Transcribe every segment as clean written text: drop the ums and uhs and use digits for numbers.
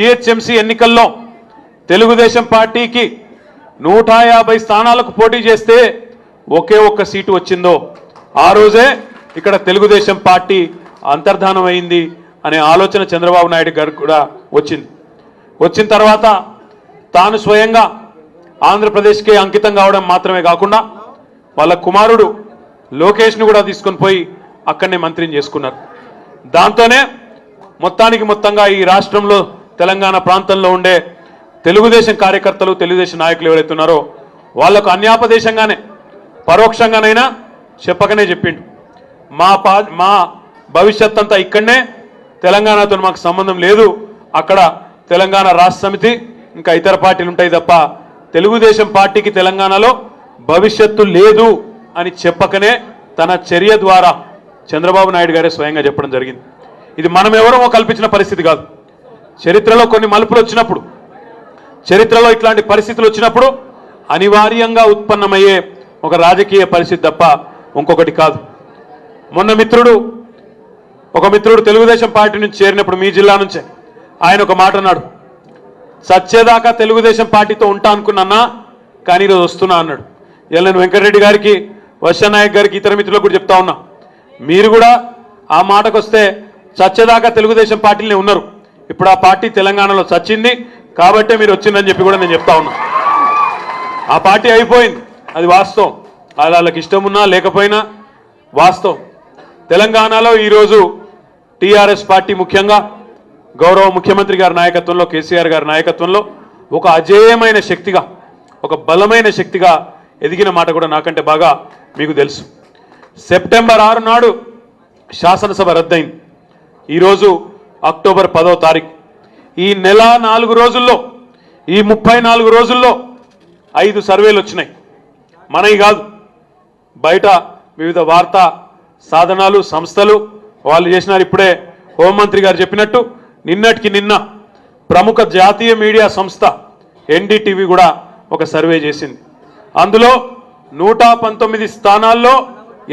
GHMC ఎన్నికల్లో తెలుగుదేశం పార్టీకి 150 స్థానాలకు పోటీ చేస్తే ఒకే ఒక్క సీటు వచ్చిందో ఆ రోజే ఇక్కడ తెలుగుదేశం పార్టీ అంతర్ధానం అయింది అనే ఆలోచన చంద్రబాబు నాయుడు గారికి కూడా వచ్చింది. వచ్చిన తర్వాత తాను స్వయంగా ఆంధ్రప్రదేశ్కే అంకితం కావడం మాత్రమే కాకుండా వాళ్ళ కుమారుడు లోకేష్ను కూడా తీసుకొని పోయి అక్కడనే మంత్రిని చేసుకున్నారు. దాంతోనే మొత్తంగా ఈ రాష్ట్రంలో తెలంగాణ ప్రాంతంలో ఉండే తెలుగుదేశం కార్యకర్తలు తెలుగుదేశం నాయకులు ఎవరైతే ఉన్నారో వాళ్లకు అన్యాపదేశంగానే పరోక్షంగానైనా చెప్పకనే చెప్పిండు మా భవిష్యత్ అంతా ఇక్కడనే, తెలంగాణతో మాకు సంబంధం లేదు, అక్కడ తెలంగాణ రాష్ట్ర సమితి ఇంకా ఇతర పార్టీలు ఉంటాయి తప్ప తెలుగుదేశం పార్టీకి తెలంగాణలో భవిష్యత్తు లేదు అని చెప్పకనే తన చర్య ద్వారా చంద్రబాబు నాయుడు గారే స్వయంగా చెప్పడం జరిగింది. ఇది మనం ఎవరో కల్పించిన పరిస్థితి కాదు. చరిత్రలో కొన్ని మలుపులు వచ్చినప్పుడు, చరిత్రలో ఇట్లాంటి పరిస్థితులు వచ్చినప్పుడు అనివార్యంగా ఉత్పన్నమయ్యే ఒక రాజకీయ పరిస్థితి తప్ప ఇంకొకటి కాదు. మొన్న ఒక మిత్రుడు తెలుగుదేశం పార్టీ నుంచి చేరినప్పుడు మీ జిల్లా నుంచే ఆయన ఒక మాట అన్నాడు, సచ్చేదాకా తెలుగుదేశం పార్టీతో ఉంటా అనుకున్నా కానీ ఈరోజు వస్తున్నా అన్నాడు. ఎల్ఎన్ వెంకటరెడ్డి గారికి, వర్షనాయక్ గారికి, ఇతర మిత్రులకు కూడా చెప్తా ఉన్నా, మీరు కూడా ఆ మాటకు వస్తే చచ్చేదాకా తెలుగుదేశం పార్టీలనే ఉన్నారు, ఇప్పుడు ఆ పార్టీ తెలంగాణలో చచ్చింది కాబట్టే మీరు వచ్చిందని చెప్పి కూడా నేను చెప్తా ఉన్నా. ఆ పార్టీ అయిపోయింది, అది వాస్తవం, అది వాళ్ళకి ఇష్టం ఉన్నా లేకపోయినా వాస్తవం. తెలంగాణలో ఈరోజు టీఆర్ఎస్ పార్టీ ముఖ్యంగా గౌరవ ముఖ్యమంత్రి గారి నాయకత్వంలో, కేసీఆర్ గారి నాయకత్వంలో ఒక అజేయమైన శక్తిగా, ఒక బలమైన శక్తిగా ఎదిగిన మాట కూడా నాకంటే బాగా మీకు తెలుసు. సెప్టెంబర్ 6 నాడు శాసనసభ రద్దయింది. ఈరోజు అక్టోబర్ 10వ తారీఖు. ఈ నెల 4 రోజుల్లో, ఈ 34 రోజుల్లో 5 సర్వేలు వచ్చినాయి. మనవి కాదు, బయట వివిధ వార్తా సాధనాలు, సంస్థలు వాళ్ళు చేసినారు. ఇప్పుడే హోంమంత్రి గారు చెప్పినట్టు నిన్నటికి నిన్న ప్రముఖ జాతీయ మీడియా సంస్థ ఎన్డీటీవీ కూడా ఒక సర్వే చేసింది. అందులో 119 స్థానాల్లో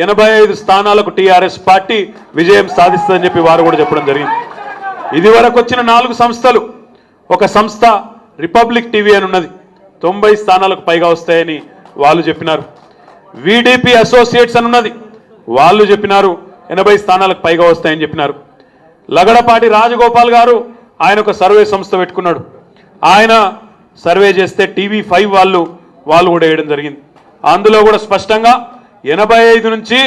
85 స్థానాలకు టీఆర్ఎస్ పార్టీ విజయం సాధిస్తుందని చెప్పి వారు కూడా చెప్పడం జరిగింది. ఇది వరకు వచ్చిన 4 సంస్థలు, ఒక సంస్థ రిపబ్లిక్ టీవీ అని ఉన్నది, 90 స్థానాలకు పైగా వస్తాయని వాళ్ళు చెప్పినారు. వీడీపీ అసోసియేట్స్ అని ఉన్నది, వాళ్ళు చెప్పినారు 80 స్థానాలకు పైగా వస్తాయని చెప్పినారు. లగడపాటి రాజగోపాల్ గారు ఆయన ఒక సర్వే సంస్థ పెట్టుకున్నాడు, ఆయన సర్వే చేస్తే TV5 వాళ్ళు కూడా వేయడం జరిగింది. అందులో కూడా స్పష్టంగా 85 నుంచి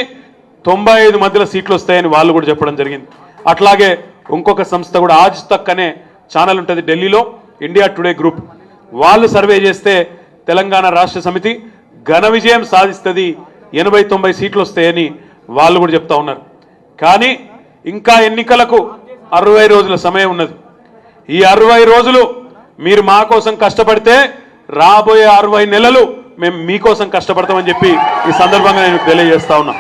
95 మధ్యలో సీట్లు వస్తాయని వాళ్ళు కూడా చెప్పడం జరిగింది. అట్లాగే ఇంకొక సంస్థ కూడా ఆజ్ తక్ అనే ఛానల్ ఉంటుంది ఢిల్లీలో, ఇండియా టుడే గ్రూప్, వాళ్ళు సర్వే చేస్తే తెలంగాణ రాష్ట్ర సమితి ఘన విజయం సాధిస్తుంది, 80-90 సీట్లు వస్తాయని వాళ్ళు కూడా చెప్తా ఉన్నారు. కానీ ఇంకా ఎన్నికలకు 60 రోజుల సమయం ఉన్నది. ఈ 60 రోజులు మీరు మా కోసం కష్టపడితే రాబోయే 60 నెలలు మేము మీకోసం కష్టపడతామని చెప్పి ఈ సందర్భంగా నేను తెలియజేస్తా ఉన్నా.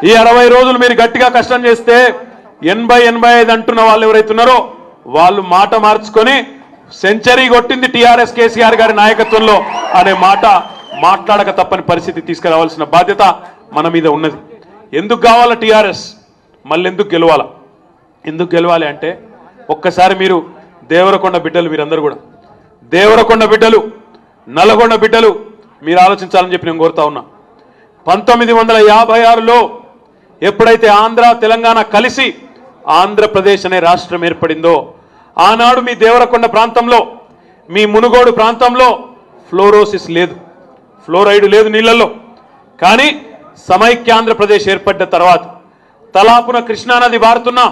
ఈ 60 రోజులు మీరు గట్టిగా కష్టం చేస్తే 80-85 అంటున్న వాళ్ళు ఎవరైతున్నారో వాళ్ళు మాట మార్చుకొని సెంచరీ కొట్టింది టీఆర్ఎస్ కేసీఆర్ గారి నాయకత్వంలో అనే మాట మాట్లాడక తప్పని పరిస్థితి తీసుకురావాల్సిన బాధ్యత మన మీద ఉన్నది. ఎందుకు కావాలా టీఆర్ఎస్, మళ్ళీ ఎందుకు గెలవాలా? ఎందుకు గెలవాలి అంటే ఒక్కసారి మీరు దేవరకొండ బిడ్డలు, మీరందరూ కూడా దేవరకొండ బిడ్డలు, నల్లగొండ బిడ్డలు మీరు ఆలోచించాలని చెప్పి నేను కోరుతా ఉన్నా. 1956లో ఎప్పుడైతే ఆంధ్ర తెలంగాణ కలిసి ఆంధ్రప్రదేశ్ అనే రాష్ట్రం ఏర్పడిందో ఆనాడు మీ దేవరకొండ ప్రాంతంలో, మీ మునుగోడు ప్రాంతంలో ఫ్లోరోసిస్ లేదు, ఫ్లోరైడ్ లేదు నీళ్లలో. కానీ సమైక్యాంధ్రప్రదేశ్ ఏర్పడ్డ తర్వాత తలాపున కృష్ణానది బారుతున్నా,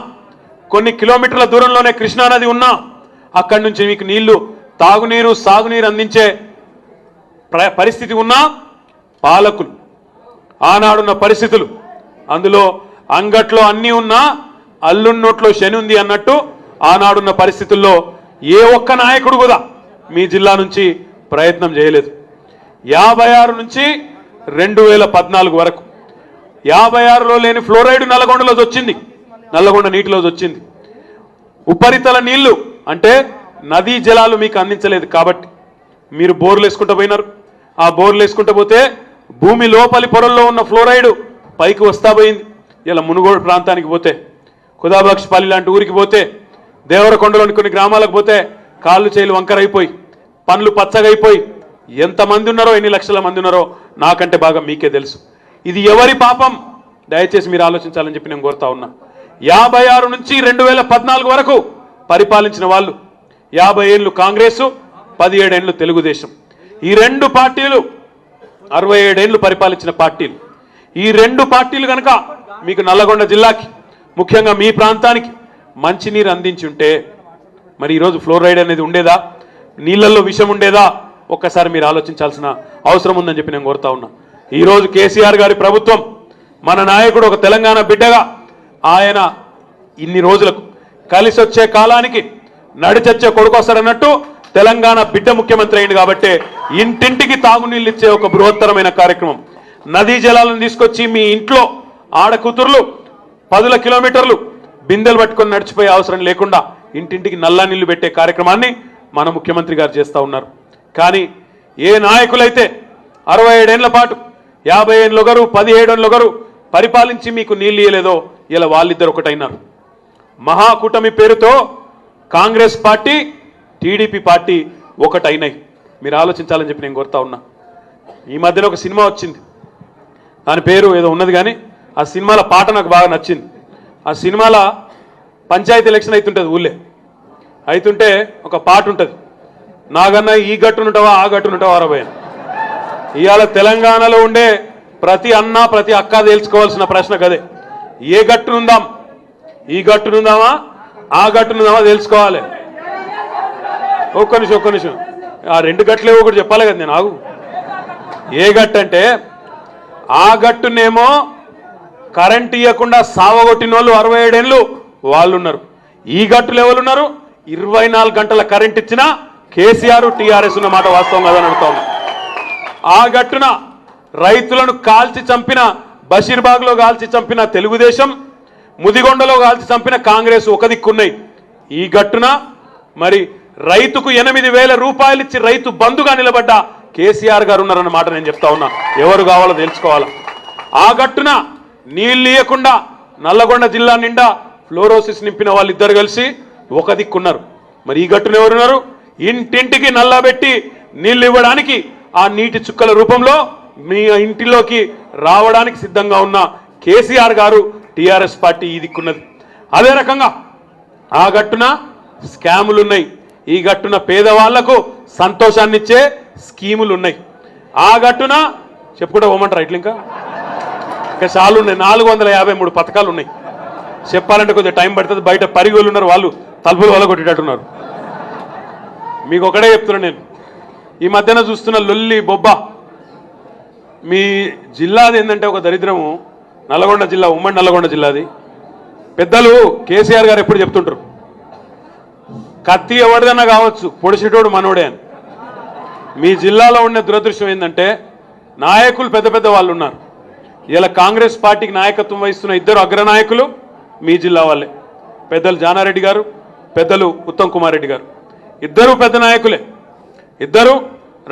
కొన్ని కిలోమీటర్ల దూరంలోనే కృష్ణానది ఉన్నా అక్కడి నుంచి మీకు నీళ్లు, తాగునీరు, సాగునీరు అందించే పరిస్థితి ఉన్నా పాలకులు, ఆనాడున్న పరిస్థితులు, అందులో అంగట్లో అన్నీ ఉన్నా అల్లున్నోట్లో శని ఉంది అన్నట్టు ఆనాడున్న పరిస్థితుల్లో ఏ ఒక్క నాయకుడు కూడా మీ జిల్లా నుంచి ప్రయత్నం చేయలేదు. 56 నుంచి 2014 వరకు 56లో లేని ఫ్లోరైడ్ నల్లగొండలోకి వచ్చింది, నల్లగొండ నీటిలోకి వచ్చింది. ఉపరితల నీళ్లు అంటే నదీ జలాలు మీకు అందించలేదు కాబట్టి మీరు బోర్లు వేసుకుంటూ పోయినారు. ఆ బోర్లు వేసుకుంటూ పోతే భూమి లోపలి పొరల్లో ఉన్న ఫ్లోరైడ్ పైకి వస్తా పోయింది. ఇలా మునుగోడు ప్రాంతానికి పోతే, కుదాబక్షపల్లి లాంటి ఊరికి పోతే, దేవరకొండలోని కొన్ని గ్రామాలకు పోతే కాళ్ళు చేలు వంకరైపోయి పనులు పచ్చగైపోయి ఎంతమంది ఉన్నారో ఎన్ని లక్షల మంది ఉన్నారో నాకంటే బాగా మీకే తెలుసు. ఇది ఎవరి పాపం దయచేసి మీరు ఆలోచించాలని చెప్పి నేను కోరుతా ఉన్నా. 56 నుంచి 2014 వరకు పరిపాలించిన వాళ్ళు 50 ఏళ్ళు కాంగ్రెస్, 17 ఏళ్ళు తెలుగుదేశం. ఈ రెండు పార్టీలు 67 ఏళ్ళు పరిపాలించిన పార్టీలు. ఈ రెండు పార్టీలు కనుక మీకు నల్లగొండ జిల్లాకి ముఖ్యంగా మీ ప్రాంతానికి మంచినీరు అందించి ఉంటే మరి ఈరోజు ఫ్లోరైడ్ అనేది ఉండేదా, నీళ్లలో విషం ఉండేదా? ఒక్కసారి మీరు ఆలోచించాల్సిన అవసరం ఉందని చెప్పి నేను కోరుతా ఉన్నా. ఈరోజు కేసీఆర్ గారి ప్రభుత్వం, మన నాయకుడు ఒక తెలంగాణ బిడ్డగా ఆయన ఇన్ని రోజులకు కలిసి వచ్చే కాలానికి నడిచొచ్చే కొడుకు వస్తాడన్నట్టు తెలంగాణ బిడ్డ ముఖ్యమంత్రి అయింది కాబట్టి ఇంటింటికి తాగునీళ్ళు ఇచ్చే ఒక బృహత్తరమైన కార్యక్రమం. నదీ జలాలను తీసుకొచ్చి మీ ఇంట్లో ఆడకూతుర్లు 10 కిలోమీటర్లు బిందెలు పట్టుకొని నడిచిపోయే అవసరం లేకుండా ఇంటింటికి నల్ల నీళ్లు పెట్టే కార్యక్రమాన్ని మన ముఖ్యమంత్రి గారు చేస్తూ ఉన్నారు. కానీ ఏ నాయకులైతే 67 ఏళ్ల పాటు 50 ఏళ్ళు ఒకరు 17 ఏళ్ళు ఒకరు పరిపాలించి మీకు నీళ్ళు ఇయ్యలేదో ఇలా వాళ్ళిద్దరు ఒకటైనారు. మహాకూటమి పేరుతో కాంగ్రెస్ పార్టీ టీడీపీ పార్టీ ఒకటైనాయి. మీరు ఆలోచించాలని చెప్పి నేను కోరుతా ఉన్నా. ఈ మధ్యన ఒక సినిమా వచ్చింది, దాని పేరు ఏదో ఉన్నది కానీ ఆ సినిమాల పాట నాకు బాగా నచ్చింది. ఆ సినిమాల పంచాయతీ ఎలక్షన్ అవుతుంటుంది, ఊళ్ళే అవుతుంటే ఒక పాట ఉంటుంది, నాగన్న ఈ గట్టునుంటావా ఆ గట్టునుంటావా అరవై. ఇవాళ తెలంగాణలో ఉండే ప్రతి అన్న ప్రతి అక్క తెలుసుకోవాల్సిన ప్రశ్న కదే, ఏ గట్టునుందాం, ఈ గట్టునుందామా ఆ గట్టునుందామా తెలుసుకోవాలి. ఒక్క నిమిషం ఆ రెండు గట్లేవో ఒకటి చెప్పాలి కదా నేను. ఆగు, ఏ గట్టు అంటే ఆ గట్టునేమో కరెంట్ ఇవ్వకుండా సావగొట్టిన వాళ్ళు 67 ఏళ్ళు వాళ్ళు ఉన్నారు. ఈ గట్టులు ఎవరు ఉన్నారు? 24 గంటల కరెంట్ ఇచ్చిన కేసీఆర్ టీఆర్ఎస్ ఉన్న మాట వాస్తవం కాదని అడుగుతా ఉన్నా. ఆ గట్టున రైతులను కాల్చి చంపిన, బషీర్బాగ్లో కాల్చి చంపిన తెలుగుదేశం, ముదిగొండలో కాల్చి చంపిన కాంగ్రెస్ ఒక దిక్కున్నాయి. ఈ గట్టున మరి రైతుకు 8,000 రూపాయలు ఇచ్చి రైతు బంధుగా నిలబడ్డ కేసీఆర్ గారు ఉన్నారన్న మాట నేను చెప్తా ఉన్నా. ఎవరు కావాలో తెలుసుకోవాలా. ఆ గట్టున నీళ్ళు ఇవ్వకుండా నల్లగొండ జిల్లా నిండా ఫ్లోరోసిస్ నింపిన వాళ్ళిద్దరు కలిసి ఒక దిక్కున్నారు. మరి ఈ గట్టున ఎవరున్నారు? ఇంటింటికి నల్లబెట్టి నీళ్ళు ఇవ్వడానికి ఆ నీటి చుక్కల రూపంలో మీ ఇంటిలోకి రావడానికి సిద్ధంగా ఉన్న కేసీఆర్ గారు టీఆర్ఎస్ పార్టీ ఈ దిక్కున్నది. అదే రకంగా ఆ గట్టున స్కాములు ఉన్నాయి, ఈ గట్టున పేదవాళ్లకు సంతోషాన్ని ఇచ్చే స్కీములు ఉన్నాయి. ఆ గట్టున చెప్పుకుంటే పోమంటారా ఇట్లా ఇంకా చాలా ఉన్నాయి, 453 పథకాలు ఉన్నాయి. చెప్పాలంటే కొద్దిగా టైం పడుతుంది. బయట పరిగోళ్ళు ఉన్నారు, వాళ్ళు తలుపులు వల్ల కొట్టేటట్టున్నారు. మీకు ఒకటే చెప్తున్నా నేను, ఈ మధ్యన చూస్తున్న లొల్లి బొబ్బ మీ జిల్లాది ఏంటంటే ఒక దరిద్రము. నల్లగొండ జిల్లా, ఉమ్మడి నల్లగొండ జిల్లాది. పెద్దలు కేసీఆర్ గారు ఎప్పుడు చెప్తుంటారు, కత్తి ఎవరిదన్నా కావచ్చు పొడిచేటోడు మనోడే అని. మీ జిల్లాలో ఉండే దురదృష్టం ఏంటంటే నాయకులు పెద్ద పెద్ద వాళ్ళు ఉన్నారు. ఇలా కాంగ్రెస్ పార్టీకి నాయకత్వం వహిస్తున్న ఇద్దరు అగ్రనాయకులు మీ జిల్లా వాళ్ళే, పెద్దలు జానారెడ్డి గారు, పెద్దలు ఉత్తమ్ కుమార్ రెడ్డి గారు. ఇద్దరు పెద్ద నాయకులే, ఇద్దరు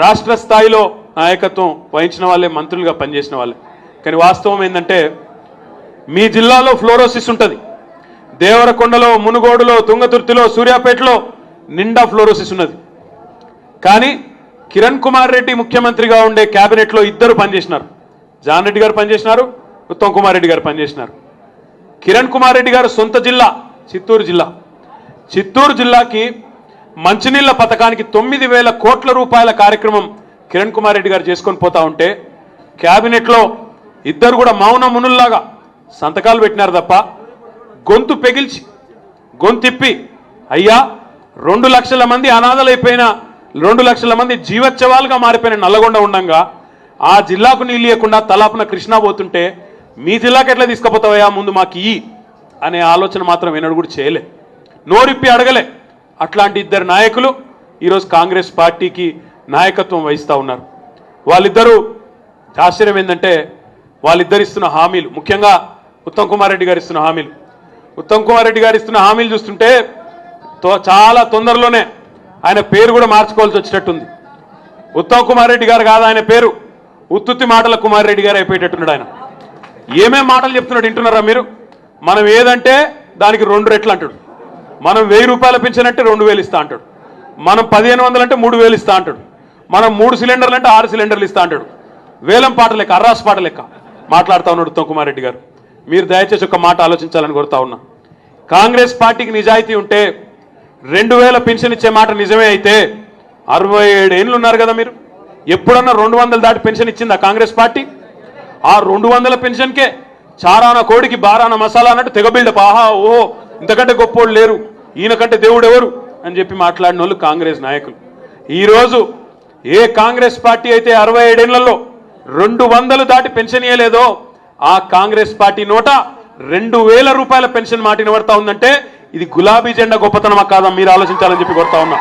రాష్ట్ర స్థాయిలో నాయకత్వం వహించిన వాళ్ళే, మంత్రులుగా పనిచేసిన వాళ్ళే. కానీ వాస్తవం ఏంటంటే మీ జిల్లాలో ఫ్లోరోసిస్ ఉంటుంది. దేవరకొండలో, మునుగోడులో, తుంగతుర్తిలో, సూర్యాపేటలో నిండా ఫ్లోరోసిస్ ఉన్నది. కానీ కిరణ్ కుమార్ రెడ్డి ముఖ్యమంత్రిగా ఉండే క్యాబినెట్లో ఇద్దరు పనిచేసినారు. జాన్ రెడ్డి గారు పనిచేసినారు, ఉత్తమ్ కుమార్ రెడ్డి గారు పనిచేసినారు. కిరణ్ కుమార్ రెడ్డి గారు సొంత జిల్లా చిత్తూరు జిల్లా. చిత్తూరు జిల్లాకి మంచినీళ్ల పథకానికి 9,000 కోట్ల రూపాయల కార్యక్రమం కిరణ్ కుమార్ రెడ్డి గారు చేసుకొని పోతా ఉంటే క్యాబినెట్లో ఇద్దరు కూడా మౌన మునుల్లాగా సంతకాలు పెట్టినారు తప్ప గొంతు పెగిల్చి గొంతిప్పి అయ్యా 2 లక్షల మంది అనాథలైపోయిన, 2 లక్షల మంది జీవోత్సవాలుగా మారిపోయిన నల్లగొండ ఉండంగా ఆ జిల్లాకు నీళ్ళు ఇవ్వకుండా తలాపున కృష్ణా పోతుంటే మీ జిల్లాకి ఎట్లా తీసుకుపోతావయ్యా, ముందు మాకు ఇయ్యి అనే ఆలోచన మాత్రం ఏనాడు కూడా చేయలే, నోరిప్పి అడగలే. అట్లాంటి ఇద్దరు నాయకులు ఈరోజు కాంగ్రెస్ పార్టీకి నాయకత్వం వహిస్తూ ఉన్నారు. వాళ్ళిద్దరూ ఆశ్చర్యం ఏంటంటే వాళ్ళిద్దరు ఇస్తున్న హామీలు, ముఖ్యంగా ఉత్తమ్ కుమార్ రెడ్డి గారు ఇస్తున్న హామీలు. ఉత్తమ్ కుమార్ రెడ్డి గారు ఇస్తున్న హామీలు చూస్తుంటే చాలా తొందరలోనే ఆయన పేరు కూడా మార్చుకోవాల్సి వచ్చేటట్టుంది. ఉత్తమ్ కుమార్ రెడ్డి గారు కాదు ఆయన పేరు, ఉత్తుత్తి మాటల కుమార్ రెడ్డి గారు అయిపోయేటట్టున్నాడు. ఆయన ఏమేం మాటలు చెప్తున్నాడు వింటున్నారా మీరు? మనం ఏదంటే దానికి 2 రెట్లు అంటాడు. మనం 1000 రూపాయలు పెంచినట్టే 2,000 ఇస్తా అంటాడు. మనం 1500 అంటే 3000 ఇస్తా అంటాడు, మనం 3 సిలిండర్లు అంటే 6 సిలిండర్లు ఇస్తా అంటాడు. వేలం పాట లెక్క, అర్రాస్ పాట లెక్క మాట్లాడుతూ ఉన్నాడు ఉత్తమ్ కుమార్ రెడ్డి గారు. మీరు దయచేసి ఒక మాట ఆలోచించాలని కోరుతా ఉన్నా. కాంగ్రెస్ పార్టీకి నిజాయితీ ఉంటే 2000 పెన్షన్ ఇచ్చే మాట నిజమే అయితే 67 ఏళ్ళు ఉన్నారు కదా మీరు, ఎప్పుడన్నా 200 దాటి పెన్షన్ ఇచ్చిందా కాంగ్రెస్ పార్టీ? ఆ 200 పెన్షన్కే చారాన కోడికి బారాన మసాలా అన్నట్టు తెగ బిల్డప్, ఆహా ఓహో ఇంతకంటే గొప్పోళ్ళు లేరు, ఈయనకంటే దేవుడు ఎవరు అని చెప్పి మాట్లాడిన వాళ్ళు కాంగ్రెస్ నాయకులు. ఈరోజు ఏ కాంగ్రెస్ పార్టీ అయితే 67 ఏళ్లలో 200 దాటి పెన్షన్ ఇవ్వలేదో ఆ కాంగ్రెస్ పార్టీ నోట 2000 రూపాయల పెన్షన్ మాట వినబడతా ఉందంటే ఇది గులాబీ జెండా గొప్పతనమా కాదా మీరు ఆలోచించాలని చెప్పి కోరుతా ఉన్నా.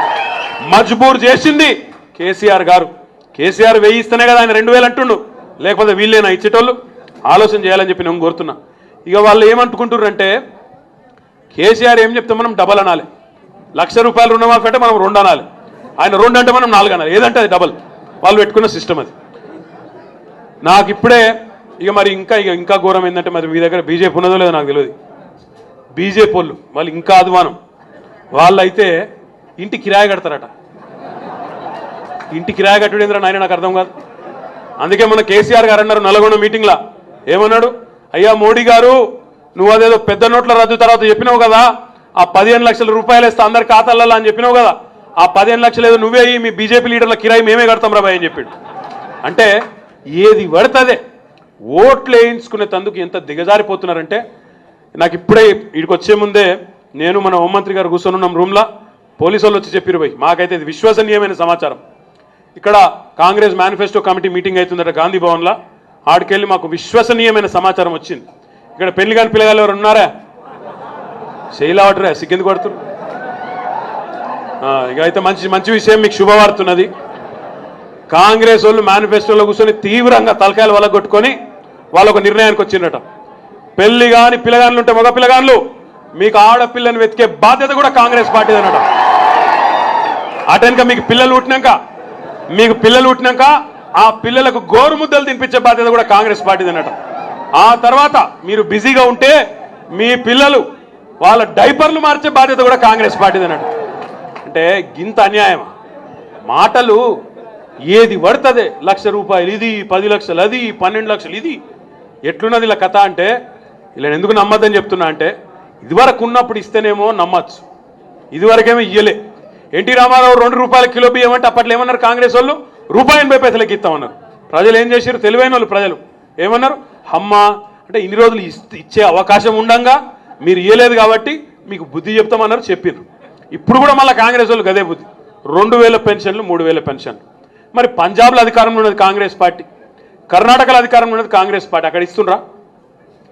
మజ్బూర్ చేసింది కేసీఆర్ గారు. కేసీఆర్ 1000 ఇస్తేనే కదా ఆయన 2000 అంటుండు, లేకపోతే వీళ్ళేనా ఇచ్చేటోళ్ళు? ఆలోచన చేయాలని చెప్పి నేను కోరుతున్నా. ఇక వాళ్ళు ఏమంటుకుంటున్నారంటే కేసీఆర్ ఏం చెప్తే మనం డబల్ అనాలి, 1,00,000 రూపాయలు రుణమాఫీ అంటే మనం 2 అనాలి, ఆయన 2 అంటే మనం 4 అనాలి, ఏదంటే అది డబల్. వాళ్ళు పెట్టుకున్న సిస్టమ్ అది. నాకు ఇప్పుడే ఇక మరి ఇంకా ఘోరం ఏంటంటే మరి మీ దగ్గర బీజేపీ ఉన్నదో లేదో నాకు తెలియదు. బీజేపీ వాళ్ళు ఇంకా అధ్వానం, వాళ్ళైతే ఇంటి కిరాయి కడతారట. ఇంటి కిరాయి కట్టుడు ఏంద్రా నాయన నాకు అర్థం కాదు. అందుకే మన కేసీఆర్ గారు అన్నారు నల్గొండ మీటింగ్లో, ఏమన్నాడు, అయ్యా మోడీ గారు నువ్వు అదేదో పెద్ద నోట్ల రద్దు తర్వాత చెప్పినావు కదా, ఆ 15 లక్షల రూపాయలు వేస్తే అందరి ఖాతాలలో అని చెప్పినావు కదా, ఆ 15 లక్షలు ఏదో నువ్వే మీ బీజేపీ లీడర్ల కిరాయి మేమే కడతాం రాబాయ్ అని చెప్పాడు. అంటే ఏది పడుతుందే ఓట్లు వేయించుకునే తందుకు ఎంత దిగజారిపోతున్నారంటే, నాకు ఇప్పుడే ఇక్కడికి వచ్చే ముందే నేను మన హోంమంత్రి గారు కూర్చొని ఉన్నాం రూమ్లో, పోలీసు వాళ్ళు వచ్చి చెప్పారు పోయి, మాకైతే ఇది విశ్వసనీయమైన సమాచారం. ఇక్కడ Congress manifesto committee meeting Gandhi గాంధీ భవన్లో, ఆడికెళ్ళి మాకు విశ్వసనీయమైన సమాచారం వచ్చింది. ఇక్కడ పెళ్లి కాని పిల్లగాలు ఎవరు ఉన్నారా? శైలావటరే సిగ్గెందుకు కొడుతున్నారు? ఇక అయితే మంచి విషయం, మీకు శుభవార్తున్నది. కాంగ్రెస్ వాళ్ళు మేనిఫెస్టోలో కూర్చొని తీవ్రంగా తలకాయలు వలగొట్టుకొని వాళ్ళు ఒక నిర్ణయానికి వచ్చిందట, పెళ్లి కాని పిల్లగాళ్ళు ఉంటే మగ పిల్లగాళ్ళు మీకు ఆడపిల్లని వెతికే బాధ్యత కూడా కాంగ్రెస్ పార్టీదనట. అటెనక మీకు పిల్లలు పుట్టినాక ఆ పిల్లలకు గోరుముద్దలు తినిపించే బాధ్యత కూడా కాంగ్రెస్ పార్టీదనట. ఆ తర్వాత మీరు బిజీగా ఉంటే మీ పిల్లలు వాళ్ళ డైపర్లు మార్చే బాధ్యత కూడా కాంగ్రెస్ పార్టీదనట. అంటే గింత అన్యాయమా? మాటలు ఏది పడుతుంది, 1,00,000 రూపాయలు ఇది, 10 లక్షలు అది, 12 లక్షలు ఇది, ఎట్లున్నది ఇలా కథ అంటే ఇలా ఎందుకు నమ్మద్దని చెప్తున్నా అంటే, ఇదివరకు ఉన్నప్పుడు ఇస్తేనేమో నమ్మచ్చు, ఇదివరకేమో ఇయ్యలే. ఎన్టీ రామారావు 2 రూపాయల కిలో బియ్యం అంటే అప్పట్లో ఏమన్నారు కాంగ్రెస్ వాళ్ళు, ₹80 ఇస్తామన్నారు. ప్రజలు ఏం చేశారు, తెలివైన వాళ్ళు ప్రజలు ఏమన్నారు, అమ్మ అంటే ఇన్ని రోజులు ఇచ్చే అవకాశం ఉండంగా మీరు ఇయ్యలేదు కాబట్టి మీకు బుద్ధి చెప్తామన్నారు, చెప్పారు. ఇప్పుడు కూడా మళ్ళీ కాంగ్రెస్ వాళ్ళకి అదే బుద్ధి, 2,000 పెన్షన్లు 3,000 పెన్షన్లు. మరి పంజాబ్లో అధికారంలో ఉన్నది కాంగ్రెస్ పార్టీ, కర్ణాటకలో అధికారంలో ఉన్నది కాంగ్రెస్ పార్టీ, అక్కడ ఇస్తుండ్రా?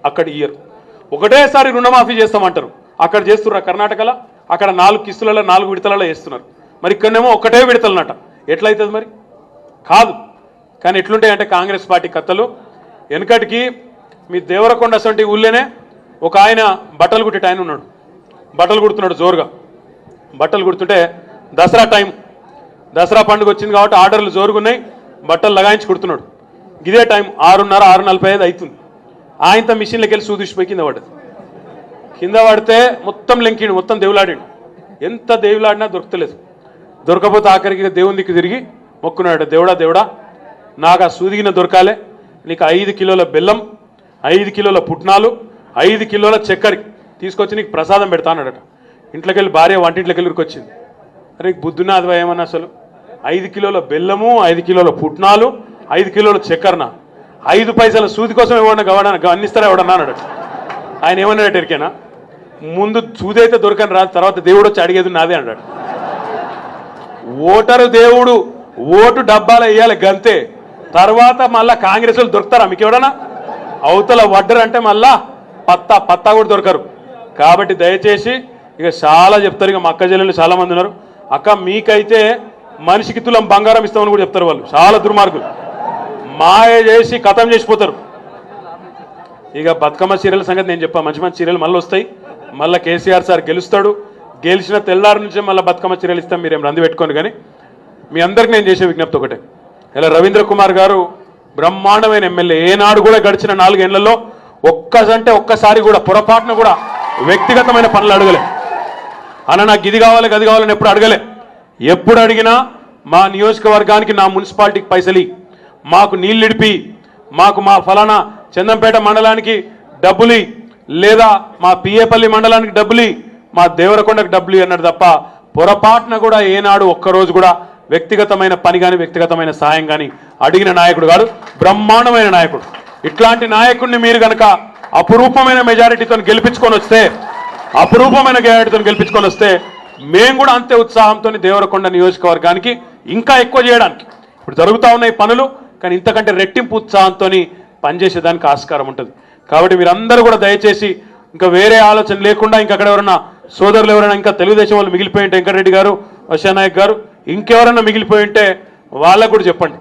అక్కడ ఇయ్యరు. ఒకటేసారి రుణమాఫీ చేస్తామంటారు, అక్కడ చేస్తుర్రా కర్ణాటకలో? అక్కడ 4 కిస్తులలో 4 విడతలలో వేస్తున్నారు. మరి ఇక్కడనేమో ఒకటే విడతలన్నట. ఎట్లయితుంది మరి? కాదు. కానీ ఎట్లుంటాయంటే కాంగ్రెస్ పార్టీ కథలు. వెనకటికి మీ దేవరకొండ అసంటి ఊళ్ళోనే ఒక ఆయన బట్టలు కుట్టే ఆయన ఉన్నాడు, బట్టలు కుడుతున్నాడు జోరుగా. బట్టలు కుడుతుంటే దసరా టైం, దసరా పండుగ వచ్చింది కాబట్టి ఆర్డర్లు జోరుగున్నాయి, బట్టలు లగాయించి కుడుతున్నాడు. ఇదే టైం 6:30 6:45 అవుతుంది. ఆయనతో మిషన్లోకి వెళ్ళి సూదిసిపోయి కింద పడితే మొత్తం లెంకిండు, మొత్తం దేవులాడిండు. ఎంత దేవులాడినా దొరకలేదు. దొరకపోతే ఆఖరికి దేవుని దిక్కు తిరిగి మొక్కున్నాడు, దేవుడా నాకు ఆ సూదిగిన దొరకాలే, నీకు 5 కిలోల బెల్లం, 5 కిలోల పుట్నాలు, 5 కిలోల చక్కెర తీసుకొచ్చి నీకు ప్రసాదం పెడతానడట. ఇంట్లోకి వెళ్ళి భార్య వంటింట్లోకి వెళ్ళి వచ్చింది. అరే బుద్ధునాథ్ ఏమన్నా అసలు 5 కిలోల బెల్లము, 5 కిలోల పుట్నాలు, 5 కిలోల చక్కెరన, 5 పైసల సూది కోసం ఏమన్నా గమనిస్తారా ఎవడన్నా అన్నాడు. ఆయన ఏమన్నాడు ఎరికేనా, ముందు సూది అయితే దొరకని రాదు, తర్వాత దేవుడు వచ్చి అడిగేది నాదే అన్నాడు. ఓటరు దేవుడు ఓటు డబ్బాలు వేయాలి గంతే, తర్వాత మళ్ళా కాంగ్రెస్ వాళ్ళు దొరుకుతారా మీకు ఎవడన్నా? అవతల వడ్డరు అంటే మళ్ళా పత్తా కూడా దొరకరు. కాబట్టి దయచేసి ఇక చాలా చెప్తారు, ఇక మా అక్క చెల్లెలు చాలా మంది ఉన్నారు, అక్క మీకైతే మనిషికి తులం బంగారం ఇస్తామని కూడా చెప్తారు వాళ్ళు, చాలా దుర్మార్గులు. మాయ చేసి కథం చేసిపోతారు. ఇక బతుకమ్మ చీరల సంగతి నేను చెప్పా, మంచి చీరలు మళ్ళీ వస్తాయి, మళ్ళీ కేసీఆర్ సార్ గెలుస్తాడు, గెలిచిన తెల్లారి నుంచే మళ్ళీ బతుకమ్మ చీరలు ఇస్తాం, మీరేం రంది పెట్టుకోండి. కానీ మీ అందరికీ నేను చేసే విజ్ఞప్తి ఒకటే, ఇలా రవీంద్ర కుమార్ గారు బ్రహ్మాండమైన ఎమ్మెల్యే, ఏనాడు కూడా గడిచిన 4 ఏళ్లలో ఒక్కసారి కూడా పొరపాటున కూడా వ్యక్తిగతమైన పనులు అడగలే, అన్న నాకు ఇది కావాలి గది కావాలని ఎప్పుడు అడగలే. ఎప్పుడు అడిగినా మా నియోజకవర్గానికి నా మున్సిపాలిటీకి పైసలి, మాకు నీళ్ళిడిపి, మాకు మా ఫలానా చందంపేట మండలానికి డబ్బులి, లేదా మా పిఏపల్లి మండలానికి డబ్బులి, మా దేవరకొండకు డబ్బులి అన్నాడు తప్ప పొరపాటున కూడా ఏనాడు ఒక్కరోజు కూడా వ్యక్తిగతమైన పని కానీ వ్యక్తిగతమైన సాయం కానీ అడిగిన నాయకుడు కాదు. బ్రహ్మాండమైన నాయకుడు. ఇట్లాంటి నాయకుడిని మీరు కనుక అపురూపమైన మెజారిటీతో గెలిపించుకొని వస్తే మేము కూడా అంతే ఉత్సాహంతో దేవరకొండ నియోజకవర్గానికి ఇంకా ఎక్కువ చేయడానికి ఇప్పుడు జరుగుతూ ఉన్నాయి పనులు, కానీ ఇంతకంటే రెట్టింపు ఉత్సాహంతో పనిచేసేదానికి ఆస్కారం ఉంటుంది. కాబట్టి మీరందరూ కూడా దయచేసి ఇంకా వేరే ఆలోచన లేకుండా ఇంకా అక్కడ ఎవరన్నా సోదరులు ఎవరైనా ఇంకా తెలుగుదేశం వాళ్ళు మిగిలిపోయి ఉంటే వెంకటరెడ్డి గారు, వశానాయక్ గారు ఇంకెవరన్నా మిగిలిపోయి ఉంటే వాళ్ళకు కూడా చెప్పండి,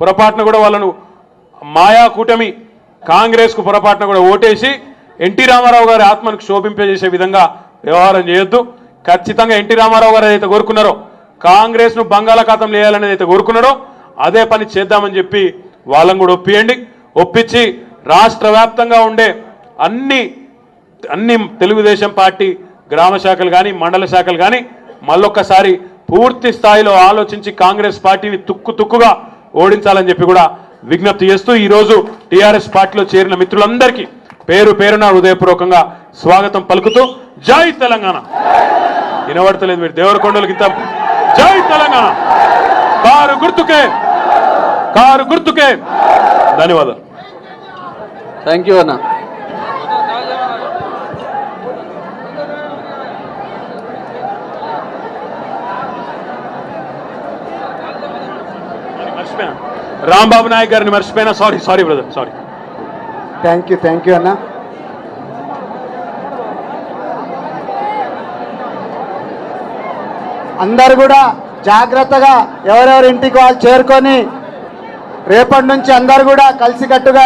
పొరపాటున కూడా వాళ్ళను మాయా కూటమి కాంగ్రెస్కు పొరపాటున కూడా ఓటేసి ఎన్టీ రామారావు గారి ఆత్మను శోభింపజేసే విధంగా వ్యవహారం చేయొద్దు. ఖచ్చితంగా ఎన్టీ రామారావు గారు ఏదైతే కోరుకున్నారో కాంగ్రెస్ను బంగాళాఖాతం వేయాలనేది అయితే కోరుకున్నారో అదే పని చేద్దామని చెప్పి వాళ్ళని కూడా ఒప్పించి రాష్ట్ర వ్యాప్తంగా ఉండే అన్ని తెలుగుదేశం పార్టీ గ్రామ శాఖలు కానీ మండల శాఖలు కానీ మళ్ళొక్కసారి పూర్తి స్థాయిలో ఆలోచించి కాంగ్రెస్ పార్టీని తుక్కుగా ఓడించాలని చెప్పి కూడా విజ్ఞప్తి చేస్తూ ఈరోజు టీఆర్ఎస్ పార్టీలో చేరిన మిత్రులందరికీ పేరు పేరున హృదయపూర్వకంగా స్వాగతం పలుకుతూ జై తెలంగాణ. వినబడతలేదు మీరు దేవరకొండలకి ఇంత జై తెలంగాణ. కారు గుర్తుకే ధన్యవాదాలు. థ్యాంక్ యూ అన్న. రాంబాబు నాయక్ గారిని మర్చిపోయినా, sorry brother, sorry. Thank you అన్న. అందరు కూడా జాగ్రత్తగా ఎవరెవరి ఇంటికి వాళ్ళు చేరుకొని రేపటి నుంచి అందరు కూడా కలిసికట్టుగా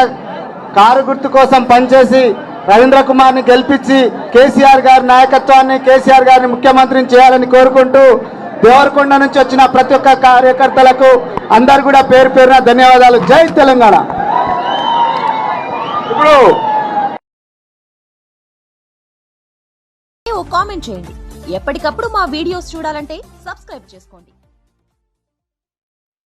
కారు గుర్తు కోసం పనిచేసి రవీంద్ర కుమార్ని గెలిపించి కేసీఆర్ గారి నాయకత్వాన్ని, కేసీఆర్ గారిని ముఖ్యమంత్రిని చేయాలని కోరుకుంటూ దేవరకొండ నుంచి వచ్చిన ప్రతి ఒక్క కార్యకర్తలకు అందరు కూడా పేరు పేరున ధన్యవాదాలు. జై తెలంగాణ. ఇప్పుడు కామెంట్ చేయండి. ఎప్పటికప్పుడు మా వీడియోస్ చూడాలంటే సబ్స్క్రైబ్ చేసుకోండి.